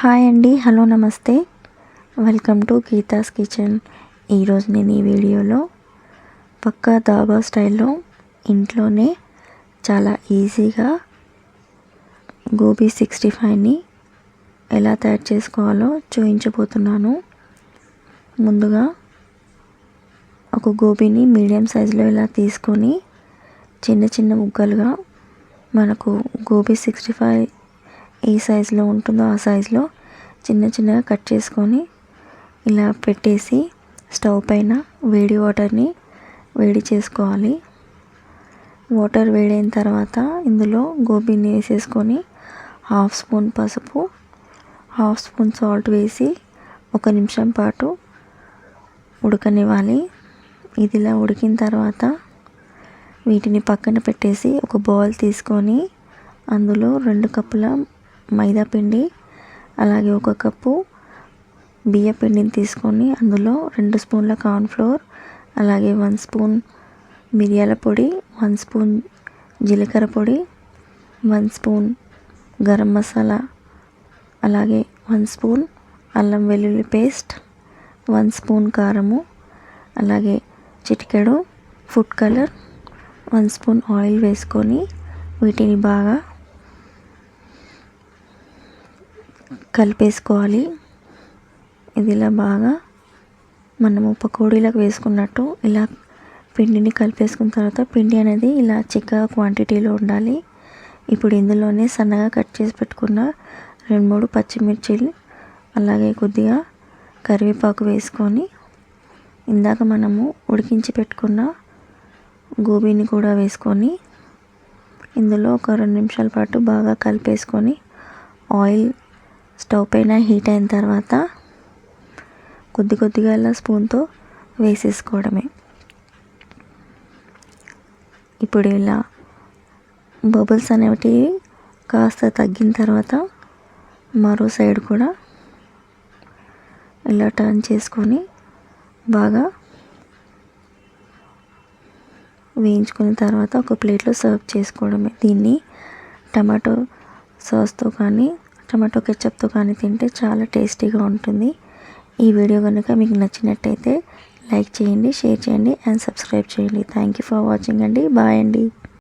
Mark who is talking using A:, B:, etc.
A: Hi అండి, hello, నమస్తే. Welcome to Geetha's kitchen. ఈరోజు నేను ఈ వీడియోలో పక్కా దాబా స్టైల్లో ఇంట్లోనే చాలా ఈజీగా గోబీ 65ని ఎలా తయారు చేసుకోవాలో చూపించబోతున్నాను. ముందుగా ఒక గోబీని మీడియం సైజులో ఇలా తీసుకొని చిన్న చిన్న ముక్కలుగా మనకు గోబీ 65 ఏ సైజులో ఉంటుందో ఆ సైజులో చిన్న చిన్నగా కట్ చేసుకొని ఇలా పెట్టేసి స్టవ్ పైన వేడి వాటర్ని వేడి చేసుకోవాలి. వాటర్ వేడైన తర్వాత ఇందులో గోబీని వేసేసుకొని 1/2 స్పూన్ పసుపు, 1/2 స్పూన్ సాల్ట్ వేసి 1 నిమిషం పాటు ఉడకనివ్వాలి. ఇదిలా ఉడికిన తర్వాత వీటిని పక్కన పెట్టేసి ఒక బౌల్ తీసుకొని అందులో 2 కప్పుల మైదా పిండి, అలాగే 1 కప్పు బియ్య పిండిని తీసుకొని అందులో 2 స్పూన్ల కార్న్ఫ్లోర్, అలాగే 1 స్పూన్ మిరియాల పొడి, 1 స్పూన్ జీలకర్ర పొడి, 1 స్పూన్ గరం మసాలా, అలాగే 1 స్పూన్ అల్లం వెల్లుల్లి పేస్ట్, 1 స్పూన్ కారము, అలాగే చిటికెడు ఫుడ్ కలర్, 1 స్పూన్ ఆయిల్ వేసుకొని వీటిని బాగా కలిపేసుకోవాలి. ఇది ఇలా బాగా మనము పకోడీలకు వేసుకున్నట్టు ఇలా పిండిని కలిపేసుకున్న తర్వాత పిండి అనేది ఇలా చిక్కగా క్వాంటిటీలో ఉండాలి. ఇప్పుడు ఇందులోనే సన్నగా కట్ చేసి పెట్టుకున్న 2-3 పచ్చిమిర్చీలు, అలాగే కొద్దిగా కరివేపాకు వేసుకొని ఇందాక మనము ఉడికించి పెట్టుకున్న గోబీని కూడా వేసుకొని ఇందులో ఒక 2 నిమిషాల పాటు బాగా కలిపేసుకొని ఆయిల్ స్టవ్ పైన హీట్ అయిన తర్వాత కొద్దిగా ఇలా స్పూన్తో వేసేసుకోవడమే. ఇప్పుడు ఇలా బబుల్స్ అనేవి కాస్త తగ్గిన తర్వాత మరో సైడ్ కూడా ఇలా టర్న్ చేసుకొని బాగా వేయించుకున్న తర్వాత ఒక ప్లేట్లో సర్వ్ చేసుకోవడమే. దీన్ని టమాటో సాస్తో కానీ టమాటో కెచప్తో కానీ తింటే చాలా టేస్టీగా ఉంటుంది. ఈ వీడియో కనుక మీకు నచ్చినట్టయితే లైక్ చేయండి, షేర్ చేయండి అండ్ సబ్స్క్రైబ్ చేయండి. థ్యాంక్ యూ ఫర్ వాచింగ్ అండి. బాయ్ అండి.